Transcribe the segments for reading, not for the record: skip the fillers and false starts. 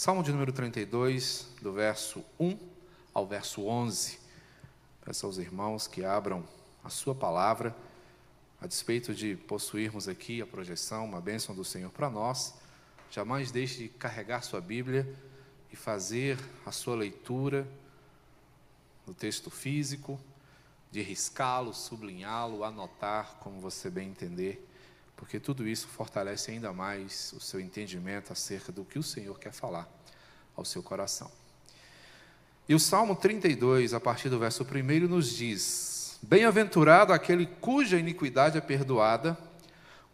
Salmo de número 32, do verso 1 ao verso 11. Peço aos irmãos que abram a sua palavra, a despeito de possuirmos aqui a projeção, uma bênção do Senhor para nós. Jamais deixe de carregar sua Bíblia e fazer a sua leitura do texto físico, de riscá-lo, sublinhá-lo, anotar, como você bem entender, porque tudo isso fortalece ainda mais o seu entendimento acerca do que o Senhor quer falar ao seu coração. E o Salmo 32, a partir do verso 1, nos diz: Bem-aventurado aquele cuja iniquidade é perdoada,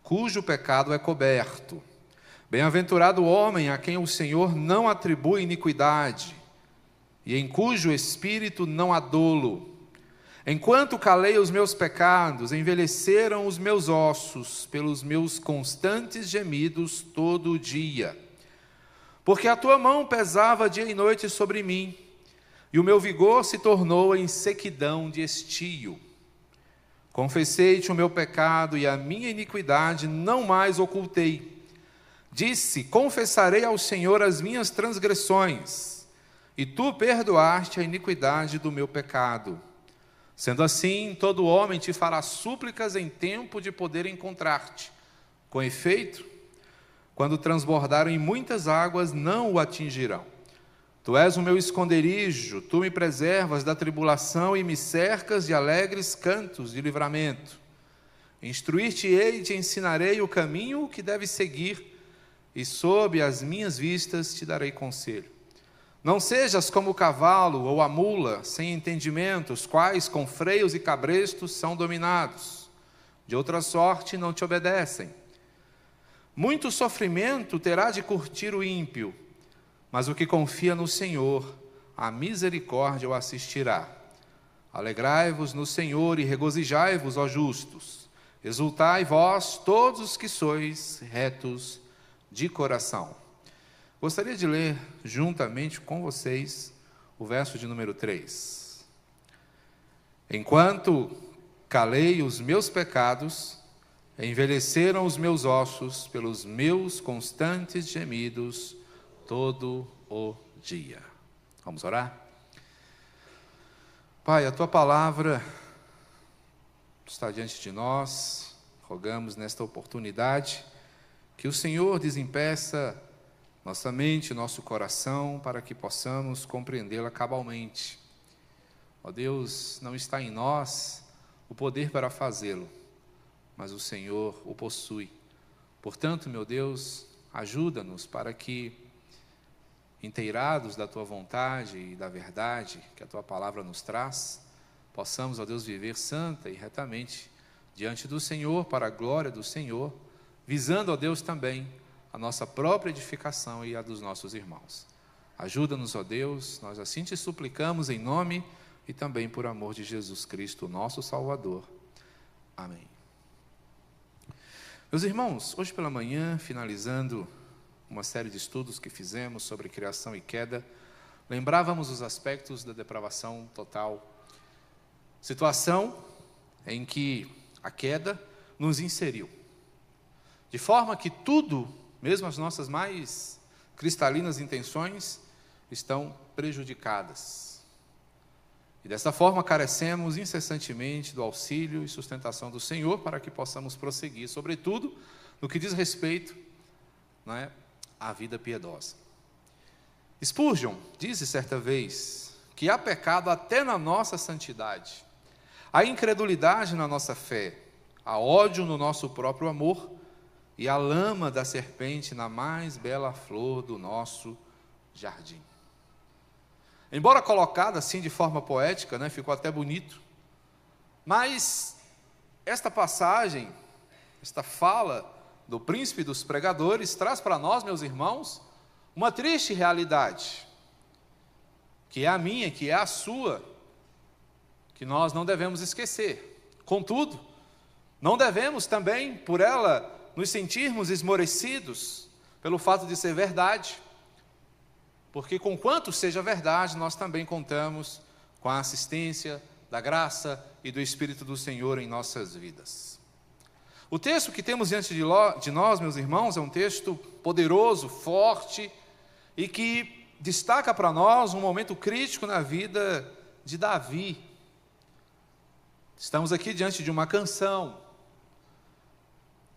cujo pecado é coberto. Bem-aventurado o homem a quem o Senhor não atribui iniquidade, e em cujo espírito não há dolo. Enquanto calei os meus pecados, envelheceram os meus ossos pelos meus constantes gemidos todo o dia. Porque a tua mão pesava dia e noite sobre mim, e o meu vigor se tornou em sequidão de estio. Confessei-te o meu pecado e a minha iniquidade não mais ocultei. Disse: confessarei ao Senhor as minhas transgressões, e tu perdoaste a iniquidade do meu pecado. Sendo assim, todo homem te fará súplicas em tempo de poder encontrar-te. Com efeito, quando transbordarem muitas águas, não o atingirão. Tu és o meu esconderijo, tu me preservas da tribulação e me cercas de alegres cantos de livramento. Instruir-te-ei e te ensinarei o caminho que deves seguir, e sob as minhas vistas te darei conselho. Não sejas como o cavalo ou a mula, sem entendimento, os quais com freios e cabrestos são dominados. De outra sorte não te obedecem. Muito sofrimento terá de curtir o ímpio, mas o que confia no Senhor, a misericórdia o assistirá. Alegrai-vos no Senhor e regozijai-vos, ó justos. Exultai vós, todos os que sois retos de coração. Gostaria de ler juntamente com vocês o verso de número 3. Enquanto calei os meus pecados, envelheceram os meus ossos pelos meus constantes gemidos todo o dia. Vamos orar? Pai, a tua palavra está diante de nós. Rogamos nesta oportunidade que o Senhor desempeça nossa mente, nosso coração, para que possamos compreendê-la cabalmente. Ó Deus, não está em nós o poder para fazê-lo, mas o Senhor o possui. Portanto, meu Deus, ajuda-nos para que, inteirados da tua vontade e da verdade que a tua palavra nos traz, possamos, ó Deus, viver santa e retamente diante do Senhor, para a glória do Senhor, visando, ó Deus, também a nossa própria edificação e a dos nossos irmãos. Ajuda-nos, ó Deus, nós assim te suplicamos em nome e também por amor de Jesus Cristo, nosso Salvador. Amém. Meus irmãos, hoje pela manhã, finalizando uma série de estudos que fizemos sobre criação e queda, lembrávamos os aspectos da depravação total, situação em que a queda nos inseriu, de forma que tudo, mesmo as nossas mais cristalinas intenções, estão prejudicadas. E dessa forma carecemos incessantemente do auxílio e sustentação do Senhor para que possamos prosseguir, sobretudo no que diz respeito, à vida piedosa. Spurgeon disse certa vez que há pecado até na nossa santidade, há incredulidade na nossa fé, há ódio no nosso próprio amor, e a lama da serpente na mais bela flor do nosso jardim. Embora colocada assim de forma poética, ficou até bonito, mas esta passagem, esta fala do príncipe dos pregadores, traz para nós, meus irmãos, uma triste realidade, que é a minha, que é a sua, que nós não devemos esquecer. Contudo, não devemos também, por ela, nos sentirmos esmorecidos pelo fato de ser verdade, porque conquanto seja verdade, nós também contamos com a assistência da graça e do Espírito do Senhor em nossas vidas. O texto que temos diante de nós, meus irmãos, é um texto poderoso, forte e que destaca para nós um momento crítico na vida de Davi. Estamos aqui diante de uma canção,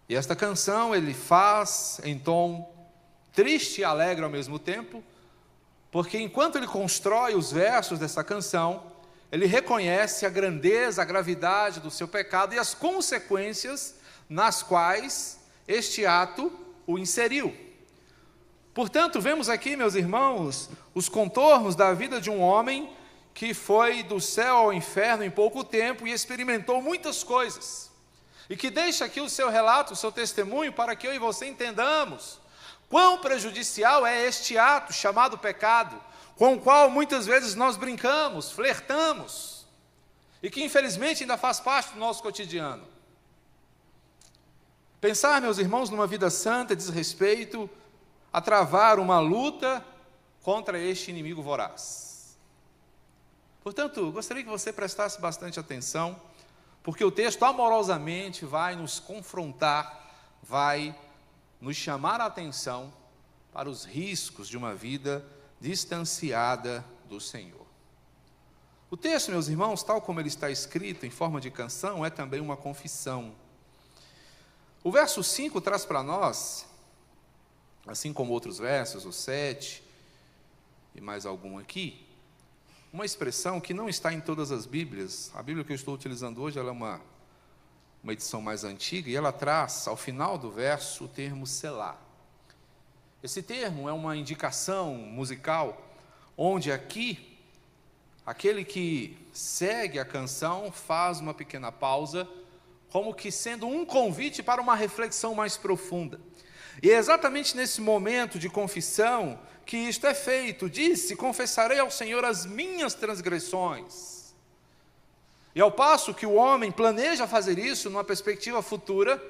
e esta canção ele faz em tom triste e alegre ao mesmo tempo, porque enquanto ele constrói os versos dessa canção, ele reconhece a grandeza, a gravidade do seu pecado e as consequências nas quais este ato o inseriu. Portanto, vemos aqui, meus irmãos, os contornos da vida de um homem que foi do céu ao inferno em pouco tempo e experimentou muitas coisas, e que deixa aqui o seu relato, o seu testemunho, para que eu e você entendamos quão prejudicial é este ato chamado pecado, com o qual muitas vezes nós brincamos, flertamos, e que infelizmente ainda faz parte do nosso cotidiano. Pensar, meus irmãos, numa vida santa diz respeito a travar uma luta contra este inimigo voraz. Portanto, gostaria que você prestasse bastante atenção, porque o texto amorosamente vai nos confrontar, vai nos chamar a atenção para os riscos de uma vida distanciada do Senhor. O texto, meus irmãos, tal como ele está escrito em forma de canção, é também uma confissão. O verso 5 traz para nós, assim como outros versos, o 7 e mais algum aqui, uma expressão que não está em todas as Bíblias. A Bíblia que eu estou utilizando hoje, ela é uma edição mais antiga, e ela traz, ao final do verso, o termo selá. Esse termo é uma indicação musical, onde aqui, aquele que segue a canção faz uma pequena pausa, como que sendo um convite para uma reflexão mais profunda. E é exatamente nesse momento de confissão que isto é feito. Disse: confessarei ao Senhor as minhas transgressões. E ao passo que o homem planeja fazer isso numa perspectiva futura,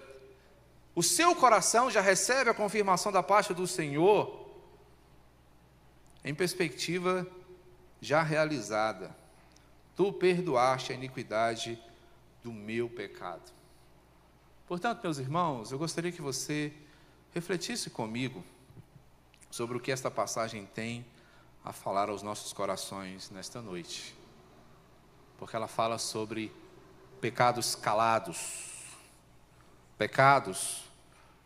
o seu coração já recebe a confirmação da parte do Senhor em perspectiva já realizada. Tu perdoaste a iniquidade do meu pecado. Portanto, meus irmãos, eu gostaria que você refletisse comigo sobre o que esta passagem tem a falar aos nossos corações nesta noite. Porque ela fala sobre pecados calados, pecados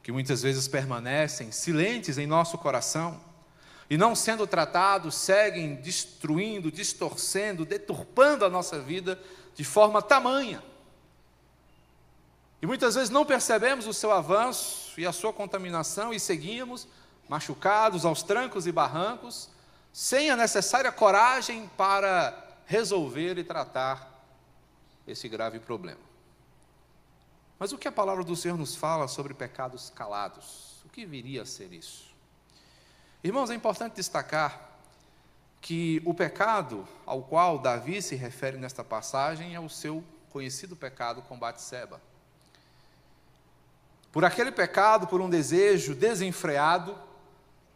que muitas vezes permanecem silentes em nosso coração, e não sendo tratados, seguem destruindo, distorcendo, deturpando a nossa vida de forma tamanha. E muitas vezes não percebemos o seu avanço e a sua contaminação, e seguimos machucados aos trancos e barrancos, sem a necessária coragem para resolver e tratar esse grave problema. Mas o que a palavra do Senhor nos fala sobre pecados calados? O que viria a ser isso? Irmãos, é importante destacar que o pecado ao qual Davi se refere nesta passagem é o seu conhecido pecado com Batseba. Por aquele pecado, por um desejo desenfreado,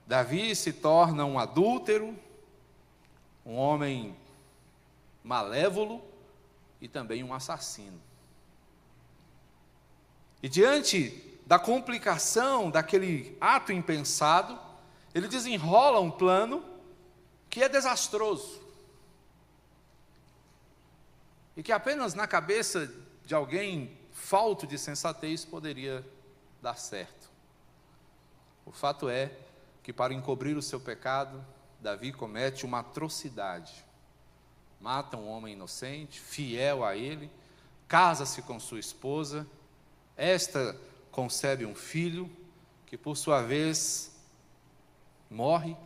Davi se torna um adúltero, um homem malévolo e também um assassino. E diante da complicação daquele ato impensado, ele desenrola um plano que é desastroso. E que apenas na cabeça de alguém falto de sensatez poderia dar certo. O fato é que, para encobrir o seu pecado, Davi comete uma atrocidade. Mata um homem inocente, fiel a ele, casa-se com sua esposa, esta concebe um filho, que por sua vez morre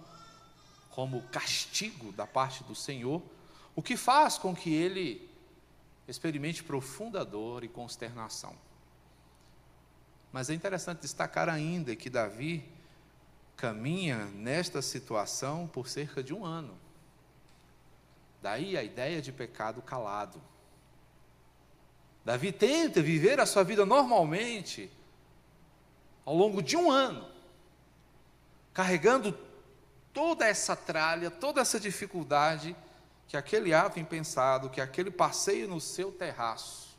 como castigo da parte do Senhor, o que faz com que ele experimente profunda dor e consternação. Mas é interessante destacar ainda que Davi caminha nesta situação por cerca de 1 ano. Daí a ideia de pecado calado. Davi tenta viver a sua vida normalmente ao longo de 1 ano, carregando toda essa tralha, toda essa dificuldade que aquele ato impensado, que aquele passeio no seu terraço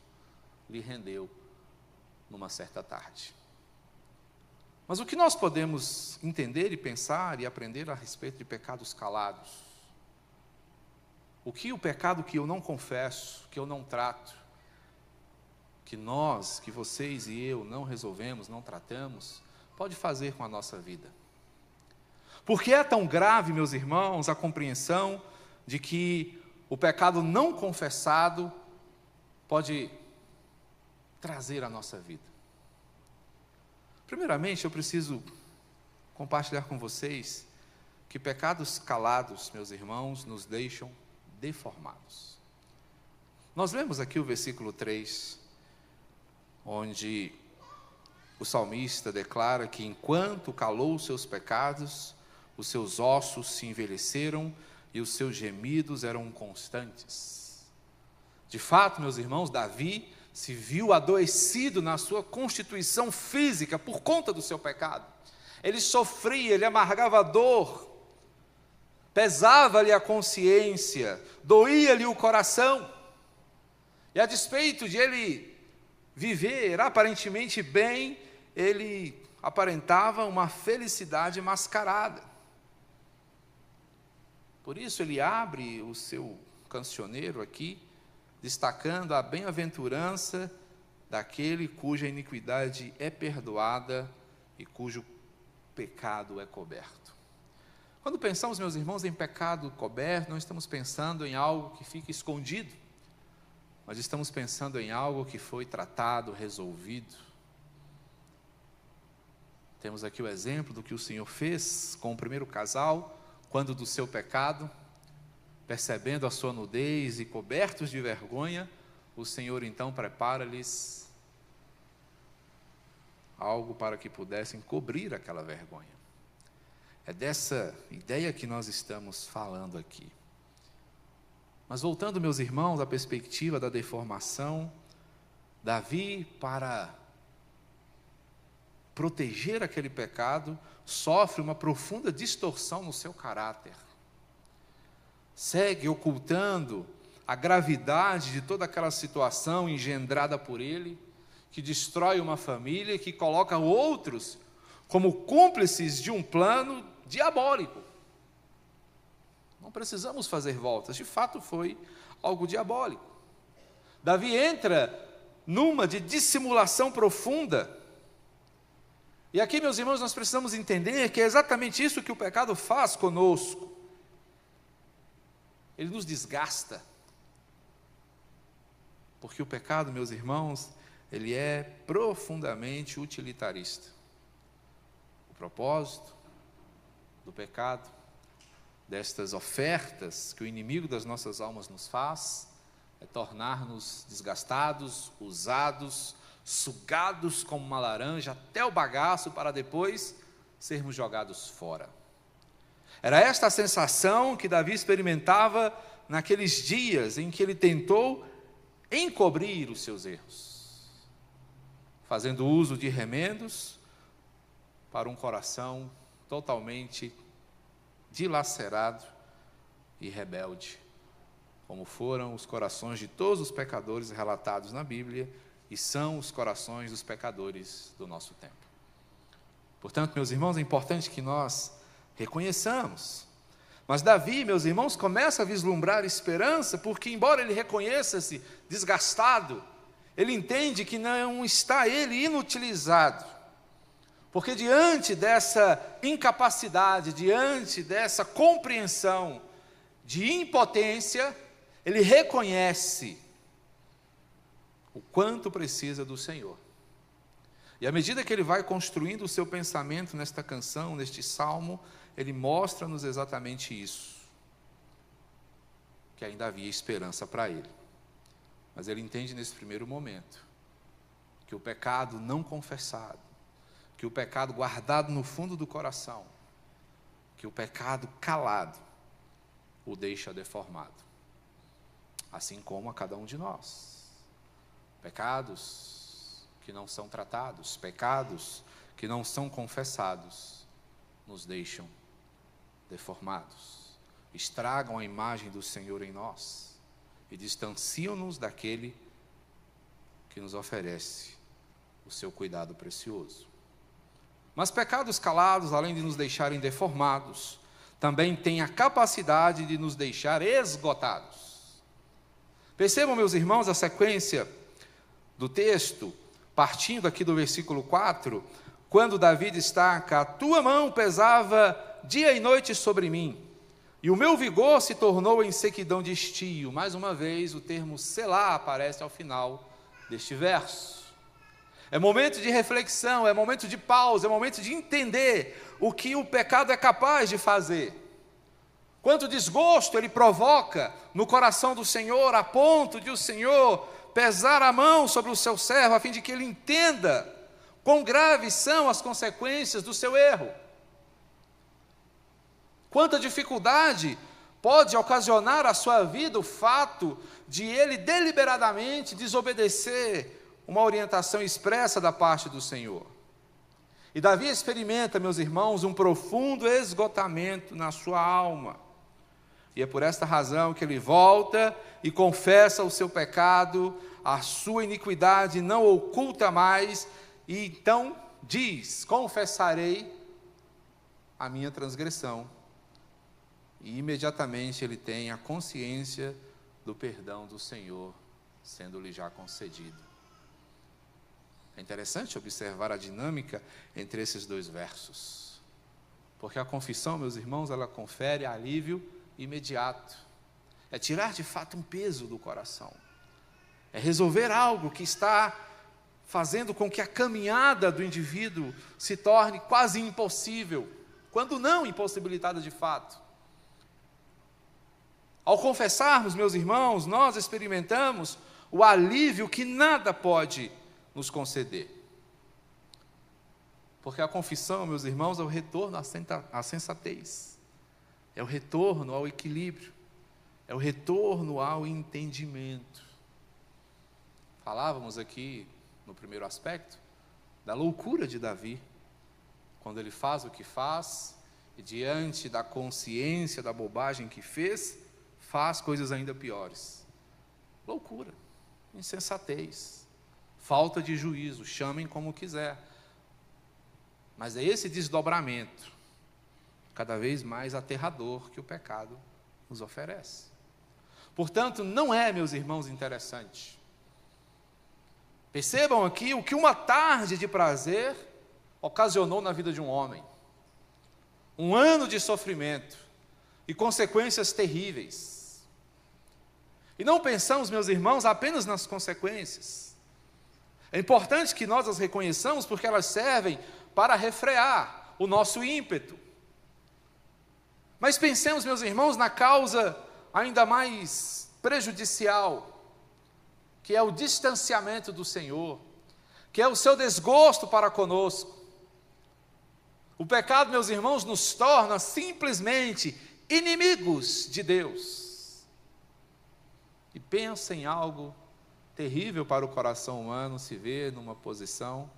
lhe rendeu numa certa tarde. Mas o que nós podemos entender e pensar e aprender a respeito de pecados calados? O que o pecado que eu não confesso, que eu não trato, que nós, que vocês e eu não resolvemos, não tratamos, pode fazer com a nossa vida? Porque é tão grave, meus irmãos, a compreensão de que o pecado não confessado pode trazer à nossa vida? Primeiramente, eu preciso compartilhar com vocês que pecados calados, meus irmãos, nos deixam deformados. Nós lemos aqui o versículo 3, onde o salmista declara que enquanto calou os seus pecados, os seus ossos se envelheceram e os seus gemidos eram constantes. De fato, meus irmãos, Davi se viu adoecido na sua constituição física por conta do seu pecado. Ele sofria, ele amargava dor, pesava-lhe a consciência, doía-lhe o coração. E a despeito de ele viver aparentemente bem, ele aparentava uma felicidade mascarada. Por isso ele abre o seu cancioneiro aqui, destacando a bem-aventurança daquele cuja iniquidade é perdoada e cujo pecado é coberto. Quando pensamos, meus irmãos, em pecado coberto, não estamos pensando em algo que fica escondido, mas estamos pensando em algo que foi tratado, resolvido. Temos aqui o exemplo do que o Senhor fez com o primeiro casal, quando do seu pecado, percebendo a sua nudez e cobertos de vergonha, o Senhor então prepara-lhes algo para que pudessem cobrir aquela vergonha. É dessa ideia que nós estamos falando aqui. Mas voltando, meus irmãos, à perspectiva da deformação, Davi, para proteger aquele pecado, sofre uma profunda distorção no seu caráter. Segue ocultando a gravidade de toda aquela situação engendrada por ele, que destrói uma família e que coloca outros como cúmplices de um plano diabólico. Não precisamos fazer voltas, de fato foi algo diabólico. Davi entra numa de dissimulação profunda. E aqui, meus irmãos, nós precisamos entender que é exatamente isso que o pecado faz conosco. Ele nos desgasta. Porque o pecado, meus irmãos, ele é profundamente utilitarista. O propósito do pecado, destas ofertas que o inimigo das nossas almas nos faz, é tornar-nos desgastados, usados, sugados como uma laranja até o bagaço para depois sermos jogados fora. Era esta a sensação que Davi experimentava naqueles dias em que ele tentou encobrir os seus erros, fazendo uso de remendos para um coração totalmente dilacerado e rebelde, como foram os corações de todos os pecadores relatados na Bíblia e são os corações dos pecadores do nosso tempo. Portanto, meus irmãos, é importante que nós reconheçamos. Mas Davi, meus irmãos, começa a vislumbrar esperança, porque embora ele reconheça-se desgastado, ele entende que não está ele inutilizado. Porque diante dessa incapacidade, diante dessa compreensão de impotência, ele reconhece o quanto precisa do Senhor. E à medida que ele vai construindo o seu pensamento nesta canção, neste salmo, ele mostra-nos exatamente isso, que ainda havia esperança para ele. Mas ele entende nesse primeiro momento que o pecado não confessado, que o pecado guardado no fundo do coração, que o pecado calado o deixa deformado, assim como a cada um de nós. Pecados que não são tratados, pecados que não são confessados, nos deixam deformados, estragam a imagem do Senhor em nós e distanciam-nos daquele que nos oferece o seu cuidado precioso. Mas pecados calados, além de nos deixarem deformados, também têm a capacidade de nos deixar esgotados. Percebam, meus irmãos, a sequência do texto, partindo aqui do versículo 4, quando Davi destaca: a tua mão pesava dia e noite sobre mim, e o meu vigor se tornou em sequidão de estio. Mais uma vez, o termo selá aparece ao final deste verso. É momento de reflexão, é momento de pausa, é momento de entender o que o pecado é capaz de fazer. Quanto desgosto ele provoca no coração do Senhor, a ponto de o Senhor pesar a mão sobre o seu servo, a fim de que ele entenda quão graves são as consequências do seu erro. Quanta dificuldade pode ocasionar à sua vida o fato de ele deliberadamente desobedecer uma orientação expressa da parte do Senhor. E Davi experimenta, meus irmãos, um profundo esgotamento na sua alma. E é por esta razão que ele volta e confessa o seu pecado, a sua iniquidade não oculta mais, e então diz: confessarei a minha transgressão. E imediatamente ele tem a consciência do perdão do Senhor, sendo-lhe já concedido. É interessante observar a dinâmica entre esses dois versos, porque a confissão, meus irmãos, ela confere alívio imediato, é tirar de fato um peso do coração, é resolver algo que está fazendo com que a caminhada do indivíduo se torne quase impossível, quando não impossibilitada de fato. Ao confessarmos, meus irmãos, nós experimentamos o alívio que nada pode nos conceder. Porque a confissão, meus irmãos, é o retorno à sensatez, é o retorno ao equilíbrio, é o retorno ao entendimento. Falávamos aqui, no primeiro aspecto, da loucura de Davi, quando ele faz o que faz, e diante da consciência da bobagem que fez, faz coisas ainda piores. Loucura, insensatez, falta de juízo, chamem como quiser. Mas é esse desdobramento, cada vez mais aterrador, que o pecado nos oferece. Portanto, não é, meus irmãos, interessante. Percebam aqui o que uma tarde de prazer ocasionou na vida de um homem. Um ano de sofrimento e consequências terríveis. E não pensamos, meus irmãos, apenas nas consequências. É importante que nós as reconheçamos, porque elas servem para refrear o nosso ímpeto. Mas pensemos, meus irmãos, na causa ainda mais prejudicial, que é o distanciamento do Senhor, que é o seu desgosto para conosco. O pecado, meus irmãos, nos torna simplesmente inimigos de Deus. E pensa em algo terrível para o coração humano se ver numa posição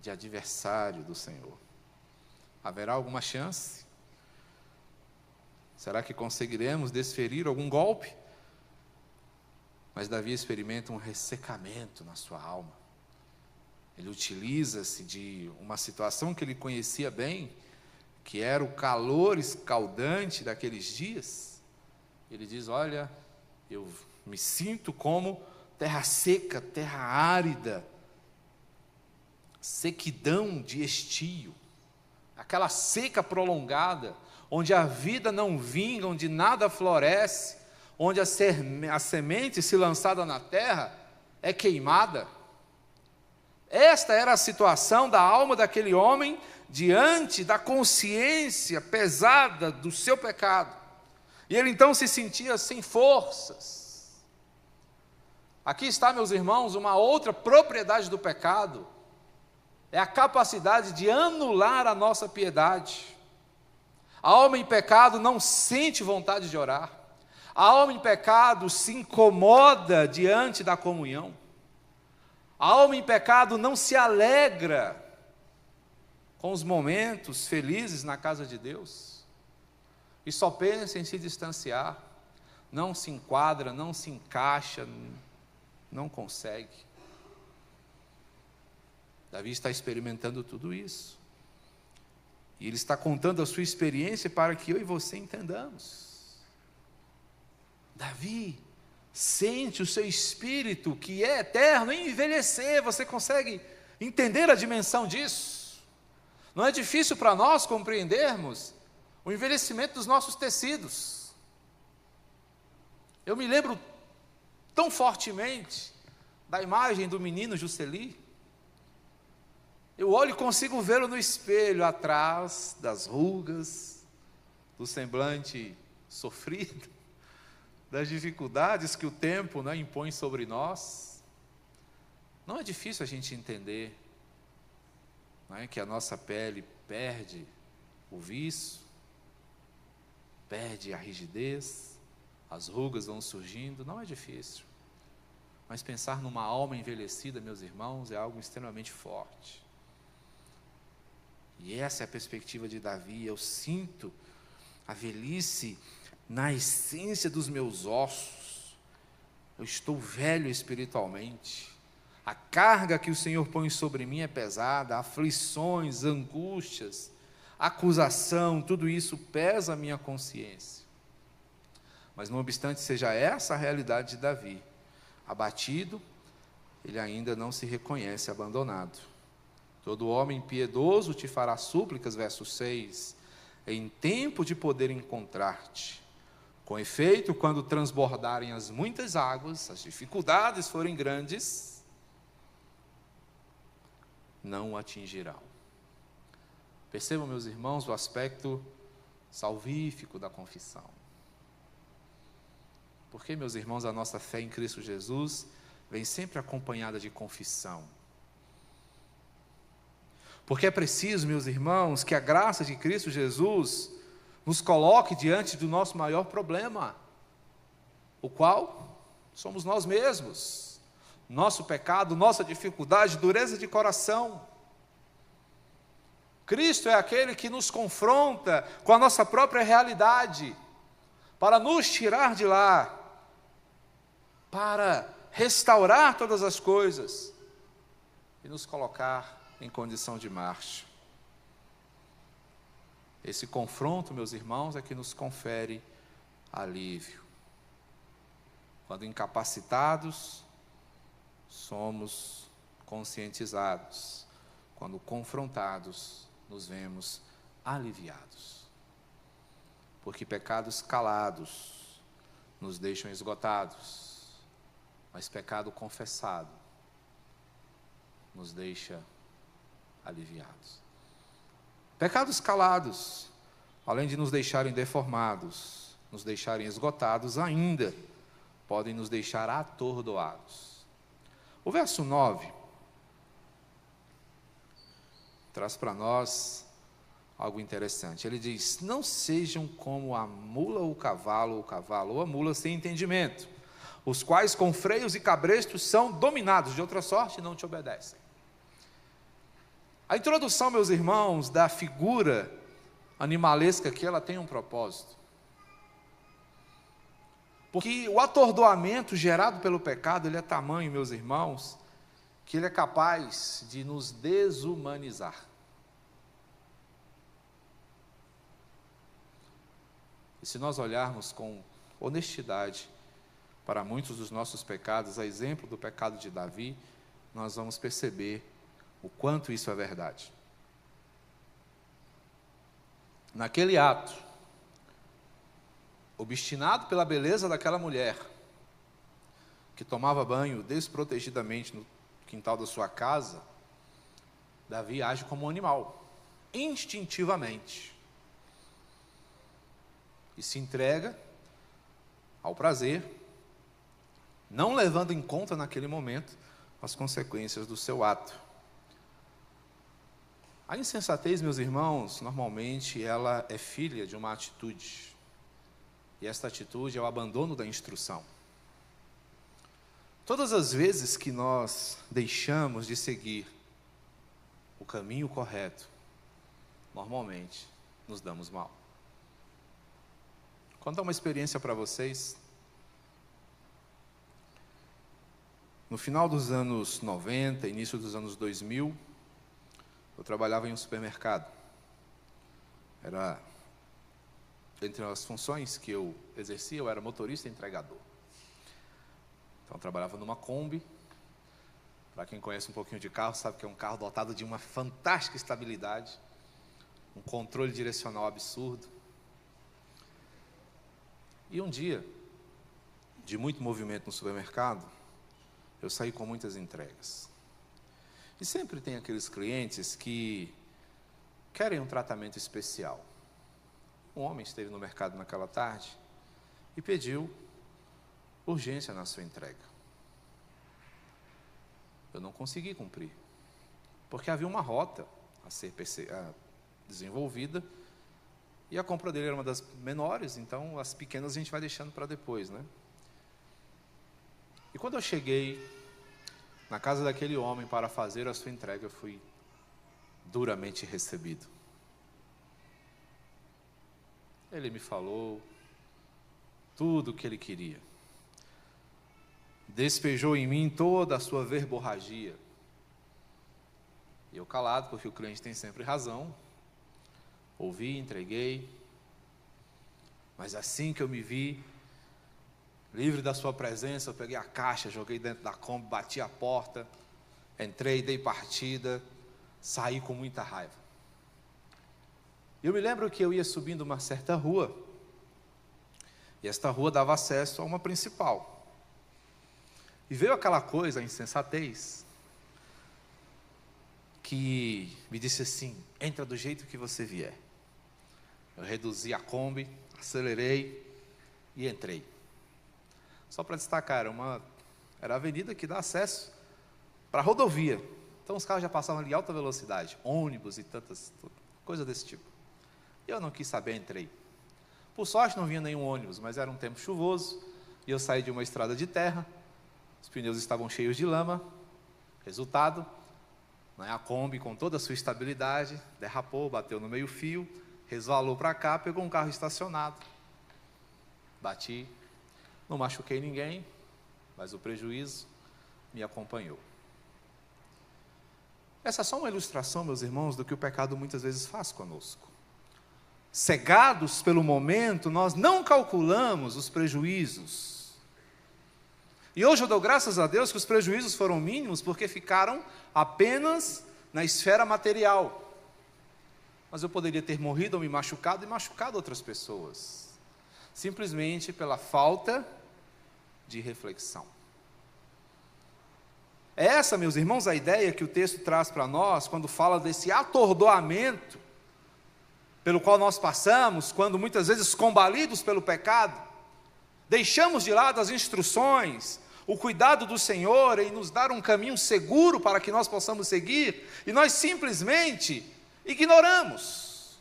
de adversário do Senhor. Haverá alguma chance? Será que conseguiremos desferir algum golpe? Mas Davi experimenta um ressecamento na sua alma. Ele utiliza-se de uma situação que ele conhecia bem, que era o calor escaldante daqueles dias. Ele diz: olha, eu me sinto como terra seca, terra árida, sequidão de estio, aquela seca prolongada, onde a vida não vinga, onde nada floresce, onde a semente, se lançada na terra, é queimada. Esta era a situação da alma daquele homem diante da consciência pesada do seu pecado. E ele então se sentia sem forças. Aqui está, meus irmãos, uma outra propriedade do pecado. É a capacidade de anular a nossa piedade. A alma em pecado não sente vontade de orar. A alma em pecado se incomoda diante da comunhão. A alma em pecado não se alegra com os momentos felizes na casa de Deus. E só pensa em se distanciar. Não se enquadra, não se encaixa, não consegue. Davi está experimentando tudo isso. E ele está contando a sua experiência para que eu e você entendamos. Davi sente o seu espírito, que é eterno, em envelhecer. Você consegue entender a dimensão disso? Não é difícil para nós compreendermos o envelhecimento dos nossos tecidos. Eu me lembro tão fortemente da imagem do menino Jusceli. Eu olho e consigo vê-lo no espelho, atrás das rugas, do semblante sofrido, das dificuldades que o tempo, né, impõe sobre nós. Não é difícil a gente entender, não é, que a nossa pele perde o viço, perde a rigidez, as rugas vão surgindo. Não é difícil. Mas pensar numa alma envelhecida, meus irmãos, é algo extremamente forte. E essa é a perspectiva de Davi. Eu sinto a velhice na essência dos meus ossos. Eu estou velho espiritualmente. A carga que o Senhor põe sobre mim é pesada. Aflições, angústias, acusação, tudo isso pesa a minha consciência. Mas não obstante seja essa a realidade de Davi, abatido, ele ainda não se reconhece abandonado. Todo homem piedoso te fará súplicas, verso 6, em tempo de poder encontrar-te. Com efeito, quando transbordarem as muitas águas, as dificuldades forem grandes, não o atingirão. Percebam, meus irmãos, o aspecto salvífico da confissão. Porque, meus irmãos, a nossa fé em Cristo Jesus vem sempre acompanhada de confissão. Porque é preciso, meus irmãos, que a graça de Cristo Jesus nos coloque diante do nosso maior problema, o qual somos nós mesmos, nosso pecado, nossa dificuldade, dureza de coração. Cristo é aquele que nos confronta com a nossa própria realidade, para nos tirar de lá, para restaurar todas as coisas e nos colocar em condição de marcha. Esse confronto, meus irmãos, é que nos confere alívio. Quando incapacitados, somos conscientizados. Quando confrontados, nos vemos aliviados. Porque pecados calados nos deixam esgotados, mas pecado confessado nos deixa aliviados. Pecados calados, além de nos deixarem deformados, nos deixarem esgotados, ainda podem nos deixar atordoados. O verso 9 traz para nós algo interessante. Ele diz: não sejam como a mula ou o cavalo ou a mula sem entendimento, os quais com freios e cabrestos são dominados, de outra sorte não te obedecem. A introdução, meus irmãos, da figura animalesca aqui, ela tem um propósito. Porque o atordoamento gerado pelo pecado, ele é tamanho, meus irmãos, que ele é capaz de nos desumanizar. E se nós olharmos com honestidade para muitos dos nossos pecados, a exemplo do pecado de Davi, nós vamos perceber o quanto isso é verdade. Naquele ato, obstinado pela beleza daquela mulher, que tomava banho desprotegidamente no quintal da sua casa, Davi age como um animal, instintivamente, e se entrega ao prazer, não levando em conta naquele momento as consequências do seu ato. A insensatez, meus irmãos, normalmente ela é filha de uma atitude, e esta atitude é o abandono da instrução. Todas as vezes que nós deixamos de seguir o caminho correto, normalmente nos damos mal. Vou contar uma experiência para vocês. No final dos anos 90, início dos anos 2000, Eu trabalhava em um supermercado. Entre as funções que eu exercia, eu era motorista e entregador. Então, eu trabalhava numa Kombi. Para quem conhece um pouquinho de carro, sabe que é um carro dotado de uma fantástica estabilidade, um controle direcional absurdo. E um dia, de muito movimento no supermercado, eu saí com muitas entregas. E sempre tem aqueles clientes que querem um tratamento especial. Um homem esteve no mercado naquela tarde e pediu urgência na sua entrega. Eu não consegui cumprir, porque havia uma rota a ser desenvolvida e a compra dele era uma das menores, então as pequenas a gente vai deixando para depois, né? E quando eu cheguei na casa daquele homem para fazer a sua entrega, eu fui duramente recebido. Ele me falou tudo o que ele queria. Despejou em mim toda a sua verborragia. E eu calado, porque o cliente tem sempre razão. Ouvi, entreguei. Mas assim que eu me vi livre da sua presença, eu peguei a caixa, joguei dentro da Kombi, bati a porta, entrei, dei partida, saí com muita raiva. Eu me lembro que eu ia subindo uma certa rua, e esta rua dava acesso a uma principal. E veio aquela coisa, a insensatez, que me disse assim: entra do jeito que você vier. Eu reduzi a Kombi, acelerei e entrei. Só para destacar, era a avenida que dá acesso para a rodovia. Então os carros já passavam ali em alta velocidade, ônibus e tantas coisas desse tipo. E eu não quis saber, entrei. Por sorte não vinha nenhum ônibus, mas era um tempo chuvoso, e eu saí de uma estrada de terra, os pneus estavam cheios de lama. Resultado, a Kombi com toda a sua estabilidade, derrapou, bateu no meio-fio, resvalou para cá, pegou um carro estacionado. Bati, não machuquei ninguém, mas o prejuízo me acompanhou. Essa é só uma ilustração, meus irmãos, do que o pecado muitas vezes faz conosco. Cegados pelo momento, nós não calculamos os prejuízos. E hoje eu dou graças a Deus que os prejuízos foram mínimos, porque ficaram apenas na esfera material. Mas eu poderia ter morrido ou me machucado e machucado outras pessoas, simplesmente pela falta de reflexão. É essa, meus irmãos, a ideia que o texto traz para nós, quando fala desse atordoamento pelo qual nós passamos, quando muitas vezes combalidos pelo pecado, deixamos de lado as instruções, o cuidado do Senhor em nos dar um caminho seguro para que nós possamos seguir, e nós simplesmente ignoramos,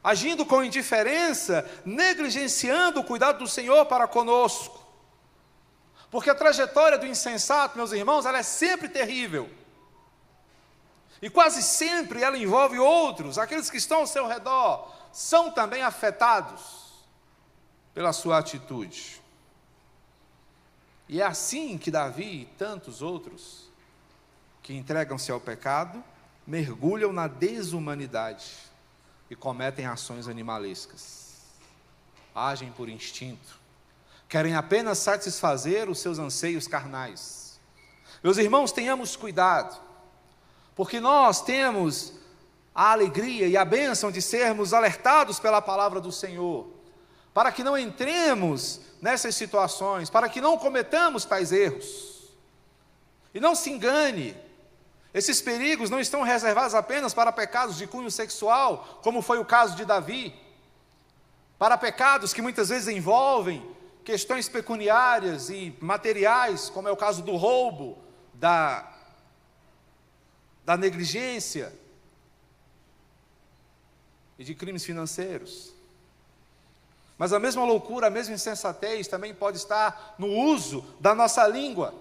agindo com indiferença, negligenciando o cuidado do Senhor para conosco. Porque a trajetória do insensato, meus irmãos, ela é sempre terrível. E quase sempre ela envolve outros, aqueles que estão ao seu redor, são também afetados pela sua atitude. E é assim que Davi e tantos outros, que entregam-se ao pecado, mergulham na desumanidade e cometem ações animalescas. Agem por instinto, querem apenas satisfazer os seus anseios carnais. Meus irmãos, tenhamos cuidado, porque nós temos a alegria e a bênção de sermos alertados pela palavra do Senhor, para que não entremos nessas situações, para que não cometamos tais erros. E não se engane, esses perigos não estão reservados apenas para pecados de cunho sexual, como foi o caso de Davi, para pecados que muitas vezes envolvem questões pecuniárias e materiais, como é o caso do roubo, da negligência e de crimes financeiros. Mas a mesma loucura, a mesma insensatez também pode estar no uso da nossa língua.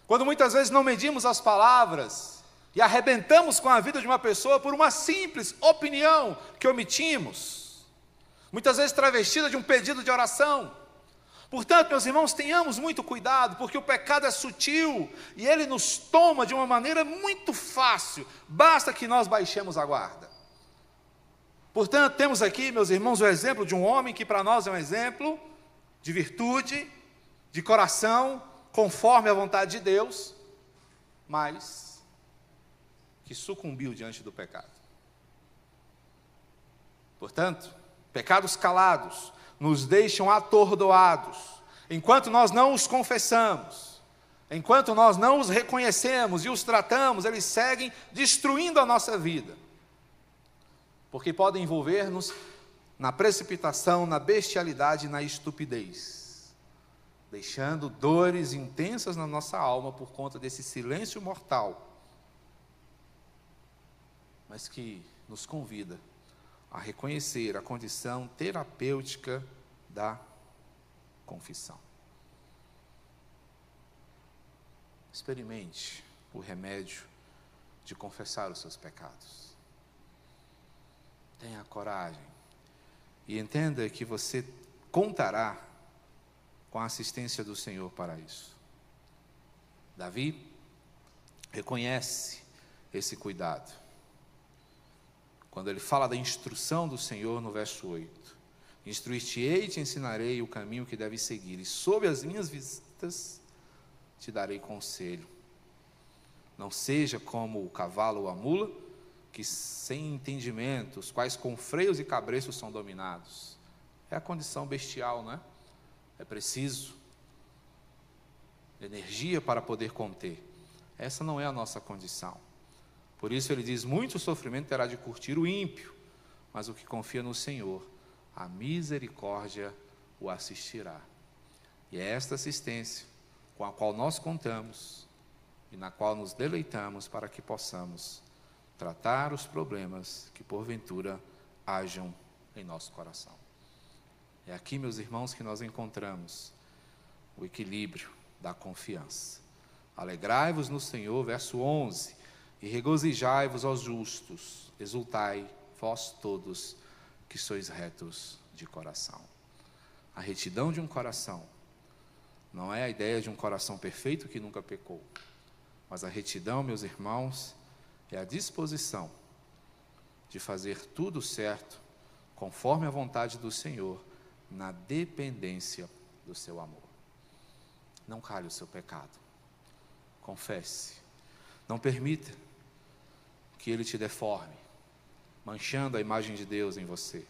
Quando muitas vezes não medimos as palavras e arrebentamos com a vida de uma pessoa por uma simples opinião que omitimos, muitas vezes travestida de um pedido de oração, Portanto, meus irmãos, tenhamos muito cuidado, porque o pecado é sutil e ele nos toma de uma maneira muito fácil, basta que nós baixemos a guarda. Portanto, temos aqui, meus irmãos, o exemplo de um homem que para nós é um exemplo de virtude, de coração, conforme a vontade de Deus, mas que sucumbiu diante do pecado. Portanto, pecados calados nos deixam atordoados, enquanto nós não os confessamos, enquanto nós não os reconhecemos e os tratamos, eles seguem destruindo a nossa vida, porque podem envolver-nos na precipitação, na bestialidade e na estupidez, deixando dores intensas na nossa alma por conta desse silêncio mortal, mas que nos convida a reconhecer a condição terapêutica da confissão. Experimente o remédio de confessar os seus pecados. Tenha coragem e entenda que você contará com a assistência do Senhor para isso. Davi reconhece esse cuidado quando ele fala da instrução do Senhor no verso 8. Instruir-te-ei e te ensinarei o caminho que deves seguir, e sob as minhas vistas te darei conselho. Não seja como o cavalo ou a mula, que sem entendimento, os quais com freios e cabreços são dominados. É a condição bestial, não é? É preciso energia para poder conter. Essa não é a nossa condição. Por isso ele diz, muito sofrimento terá de curtir o ímpio, mas o que confia no Senhor, a misericórdia o assistirá. E é esta assistência com a qual nós contamos e na qual nos deleitamos para que possamos tratar os problemas que porventura hajam em nosso coração. É aqui, meus irmãos, que nós encontramos o equilíbrio da confiança. Alegrai-vos no Senhor, verso 11, e regozijai-vos aos justos, exultai, vós todos que sois retos de coração. A retidão de um coração não é a ideia de um coração perfeito que nunca pecou, mas a retidão, meus irmãos, é a disposição de fazer tudo certo, conforme a vontade do Senhor, na dependência do seu amor. Não cale o seu pecado, confesse, não permita que ele te deforme, manchando a imagem de Deus em você.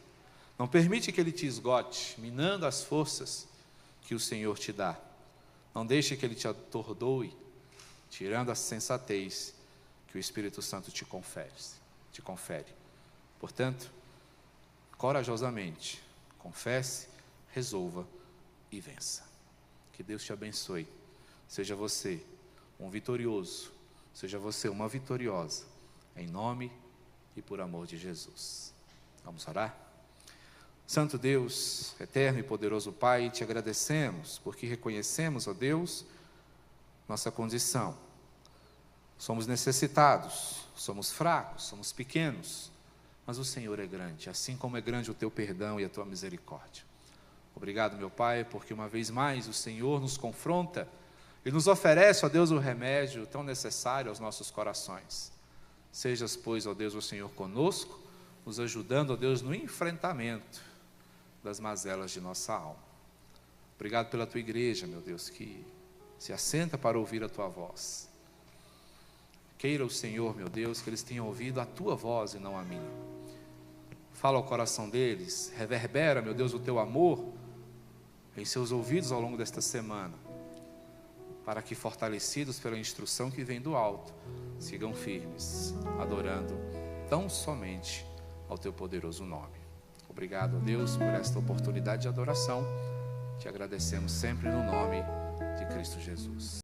Não permite que ele te esgote, minando as forças que o Senhor te dá. Não deixe que ele te atordoe, tirando a sensatez que o Espírito Santo te confere. Portanto, corajosamente, confesse, resolva e vença. Que Deus te abençoe. Seja você um vitorioso, seja você uma vitoriosa, em nome e por amor de Jesus. Vamos orar? Santo Deus, eterno e poderoso Pai, te agradecemos, porque reconhecemos, ó Deus, nossa condição. Somos necessitados, somos fracos, somos pequenos, mas o Senhor é grande, assim como é grande o teu perdão e a tua misericórdia. Obrigado, meu Pai, porque uma vez mais o Senhor nos confronta e nos oferece, ó Deus, o remédio tão necessário aos nossos corações. Sejas, pois, ó Deus, o Senhor conosco, nos ajudando, ó Deus, no enfrentamento das mazelas de nossa alma. Obrigado pela tua igreja, meu Deus, que se assenta para ouvir a tua voz. Queira o Senhor, meu Deus, que eles tenham ouvido a tua voz e não a minha. Fala ao coração deles, reverbera, meu Deus, o teu amor em seus ouvidos ao longo desta semana, para que, fortalecidos pela instrução que vem do alto, sigam firmes, adorando tão somente ao teu poderoso nome. Obrigado, Deus, por esta oportunidade de adoração. Te agradecemos sempre no nome de Cristo Jesus.